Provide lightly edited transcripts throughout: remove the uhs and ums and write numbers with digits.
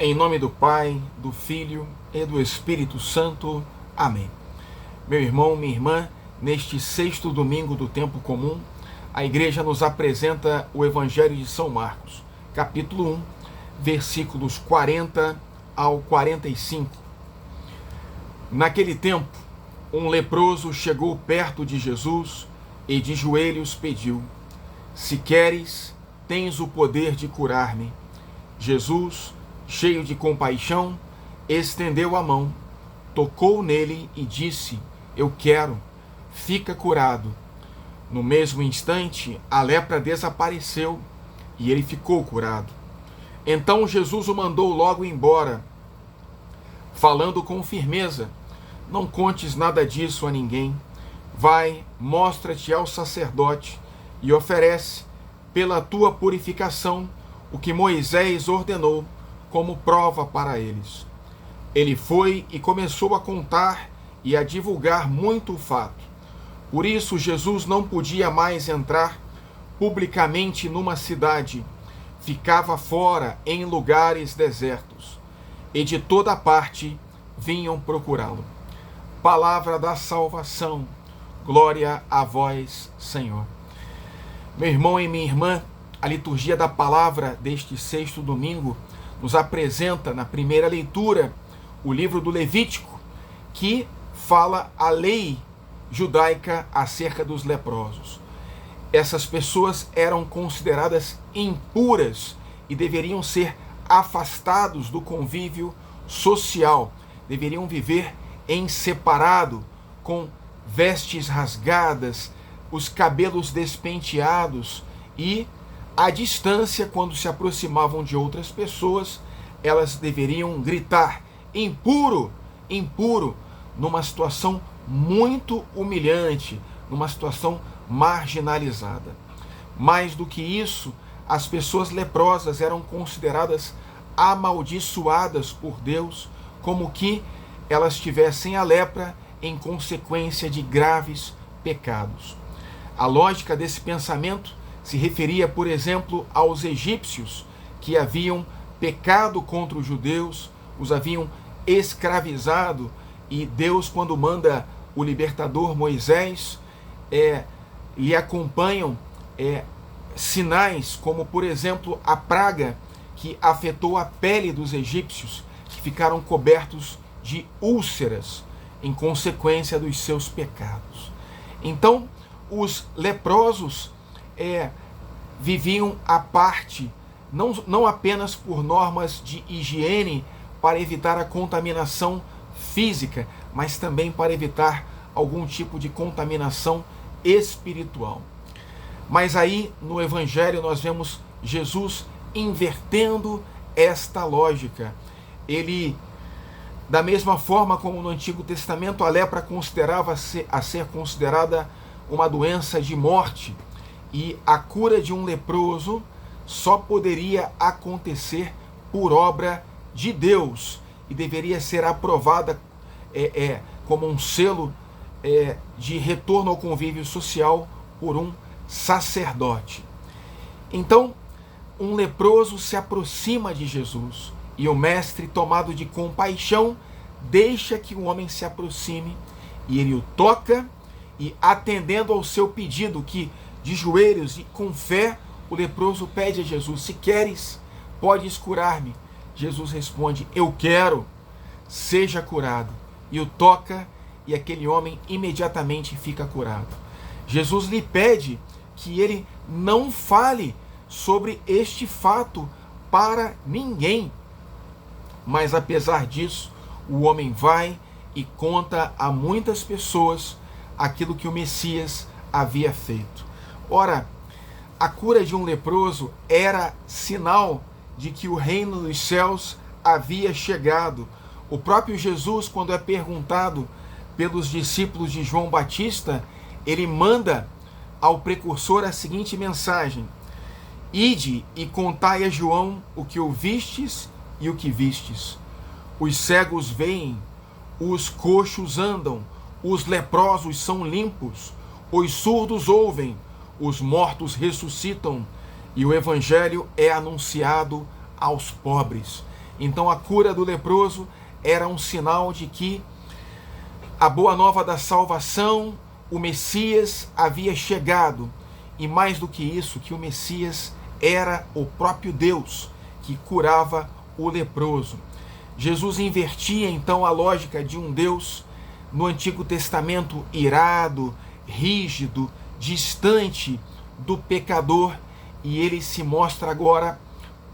Em nome do Pai, do Filho e do Espírito Santo. Amém. Meu irmão, minha irmã, neste sexto domingo do tempo comum, a igreja nos apresenta o Evangelho de São Marcos, capítulo 1, versículos 40 ao 45. Naquele tempo, um leproso chegou perto de Jesus e de joelhos pediu: "Se queres, tens o poder de curar-me." Jesus, cheio de compaixão, estendeu a mão, tocou nele e disse: "Eu quero, fica curado." No mesmo instante, a lepra desapareceu e ele ficou curado. Então Jesus o mandou logo embora, falando com firmeza: "Não contes nada disso a ninguém. Vai, mostra-te ao sacerdote e oferece, pela tua purificação, o que Moisés ordenou como prova para eles." Ele foi e começou a contar e a divulgar muito o fato. Por isso Jesus não podia mais entrar publicamente numa cidade, ficava fora em lugares desertos, e de toda parte vinham procurá-lo. Palavra da salvação, glória a vós, Senhor. Meu irmão e minha irmã, a liturgia da palavra deste sexto domingo nos apresenta, na primeira leitura, o livro do Levítico, que fala a lei judaica acerca dos leprosos. Essas pessoas eram consideradas impuras e deveriam ser afastados do convívio social, deveriam viver em separado, com vestes rasgadas, os cabelos despenteados e, à distância, quando se aproximavam de outras pessoas, elas deveriam gritar: "Impuro, impuro", numa situação muito humilhante, numa situação marginalizada. Mais do que isso, as pessoas leprosas eram consideradas amaldiçoadas por Deus, como que elas tivessem a lepra em consequência de graves pecados. A lógica desse pensamento se referia, por exemplo, aos egípcios, que haviam pecado contra os judeus, os haviam escravizado, e Deus, quando manda o libertador Moisés, lhe acompanham sinais como, por exemplo, a praga que afetou a pele dos egípcios, que ficaram cobertos de úlceras em consequência dos seus pecados. Então, os leprosos viviam à parte, não apenas por normas de higiene para evitar a contaminação física, mas também para evitar algum tipo de contaminação espiritual. Mas aí no Evangelho nós vemos Jesus invertendo esta lógica. Ele, da mesma forma como no Antigo Testamento a lepra considerava a ser considerada uma doença de morte, e a cura de um leproso só poderia acontecer por obra de Deus e deveria ser aprovada como um selo de retorno ao convívio social por um sacerdote. Então, um leproso se aproxima de Jesus e o mestre, tomado de compaixão, deixa que o homem se aproxime e ele o toca, e, atendendo ao seu pedido, que de joelhos e com fé o leproso pede a Jesus: "Se queres, podes curar-me." Jesus responde: "Eu quero, seja curado." E o toca, e aquele homem imediatamente fica curado. Jesus lhe pede que ele não fale sobre este fato para ninguém. Mas apesar disso, o homem vai e conta a muitas pessoas aquilo que o Messias havia feito. Ora, a cura de um leproso era sinal de que o reino dos céus havia chegado. O próprio Jesus, quando é perguntado pelos discípulos de João Batista, ele manda ao precursor a seguinte mensagem: "Ide e contai a João o que ouvistes e o que vistes. Os cegos veem, os coxos andam, os leprosos são limpos, os surdos ouvem, os mortos ressuscitam, e o evangelho é anunciado aos pobres." Então a cura do leproso era um sinal de que a boa nova da salvação, o Messias havia chegado. E mais do que isso, que o Messias era o próprio Deus que curava o leproso. Jesus invertia então a lógica de um Deus no Antigo Testamento irado, rígido, distante do pecador, e ele se mostra agora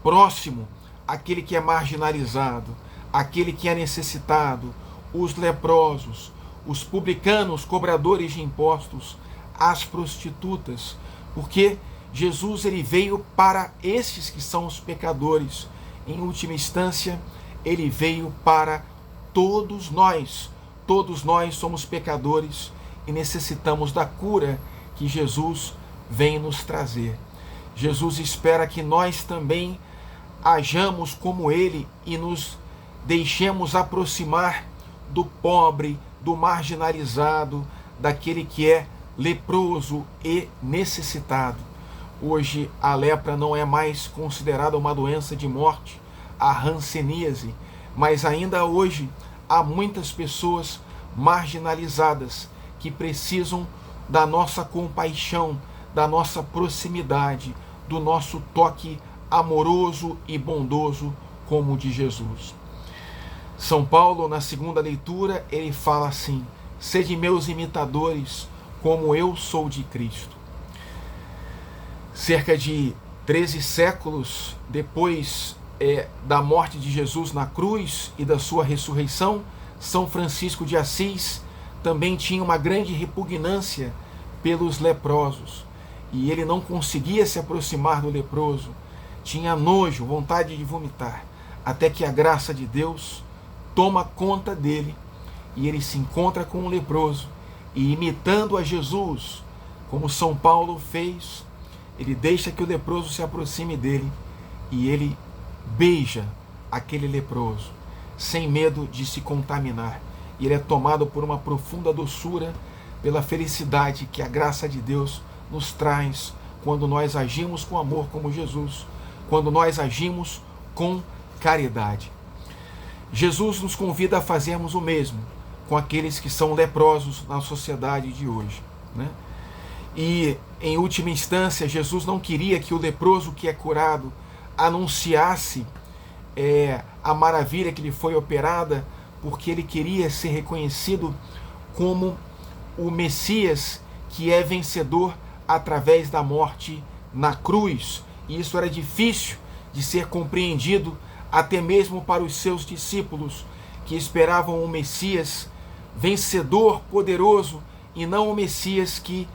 próximo àquele que é marginalizado, aquele que é necessitado, os leprosos, os publicanos, cobradores de impostos, as prostitutas, porque Jesus ele veio para estes que são os pecadores. Em última instância, ele veio para todos nós. Todos nós somos pecadores e necessitamos da cura que Jesus vem nos trazer. Jesus espera que nós também hajamos como ele e nos deixemos aproximar do pobre, do marginalizado, daquele que é leproso e necessitado. Hoje a lepra não é mais considerada uma doença de morte, a hanseníase, mas ainda hoje há muitas pessoas marginalizadas que precisam da nossa compaixão, da nossa proximidade, do nosso toque amoroso e bondoso como o de Jesus. São Paulo, na segunda leitura, ele fala assim: sede meus imitadores, como eu sou de Cristo. Cerca de 13 séculos depois da morte de Jesus na cruz e da sua ressurreição, São Francisco de Assis também tinha uma grande repugnância pelos leprosos. E ele não conseguia se aproximar do leproso, tinha nojo, vontade de vomitar, até que a graça de Deus toma conta dele e ele se encontra com um leproso e, imitando a Jesus, como São Paulo fez, ele deixa que o leproso se aproxime dele e ele beija aquele leproso, sem medo de se contaminar. E ele é tomado por uma profunda doçura, pela felicidade que a graça de Deus nos traz quando nós agimos com amor como Jesus, quando nós agimos com caridade. Jesus nos convida a fazermos o mesmo com aqueles que são leprosos na sociedade de hoje, né? E, em última instância, Jesus não queria que o leproso que é curado anunciasse a maravilha que lhe foi operada, porque ele queria ser reconhecido como o Messias que é vencedor através da morte na cruz. E isso era difícil de ser compreendido até mesmo para os seus discípulos, que esperavam o Messias vencedor, poderoso, e não o Messias que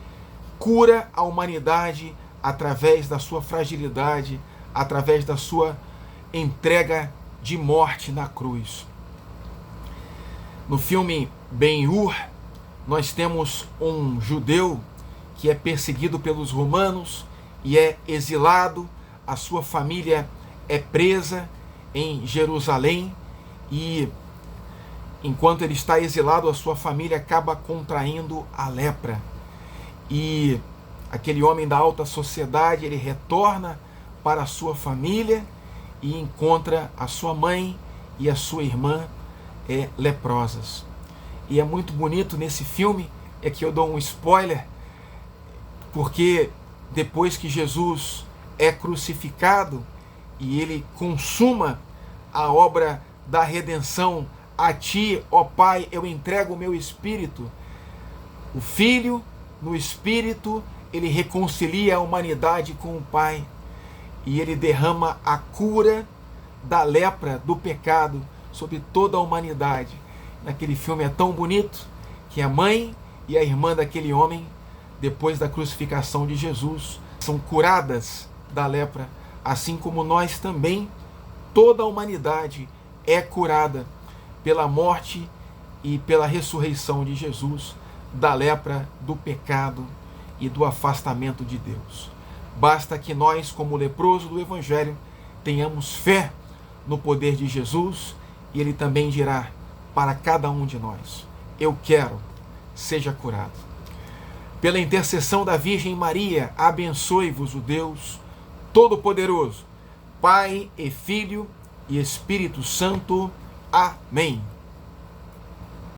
cura a humanidade através da sua fragilidade, através da sua entrega de morte na cruz. No filme Ben-Hur, nós temos um judeu que é perseguido pelos romanos e é exilado, a sua família é presa em Jerusalém e, enquanto ele está exilado, a sua família acaba contraindo a lepra. E aquele homem da alta sociedade, ele retorna para a sua família e encontra a sua mãe e a sua irmã leprosas. E é muito bonito nesse filme, é que eu dou um spoiler, porque depois que Jesus é crucificado e ele consuma a obra da redenção, a ti, ó Pai, eu entrego o meu espírito, o Filho, no Espírito, ele reconcilia a humanidade com o Pai e ele derrama a cura da lepra, do pecado, sobre toda a humanidade. Naquele filme é tão bonito que a mãe e a irmã daquele homem, depois da crucificação de Jesus, são curadas da lepra, assim como nós também, toda a humanidade é curada pela morte e pela ressurreição de Jesus, da lepra, do pecado e do afastamento de Deus. Basta que nós, como leproso do Evangelho, tenhamos fé no poder de Jesus e ele também dirá para cada um de nós: eu quero, seja curado. Pela intercessão da Virgem Maria, abençoe-vos o Deus Todo-Poderoso, Pai e Filho e Espírito Santo. Amém.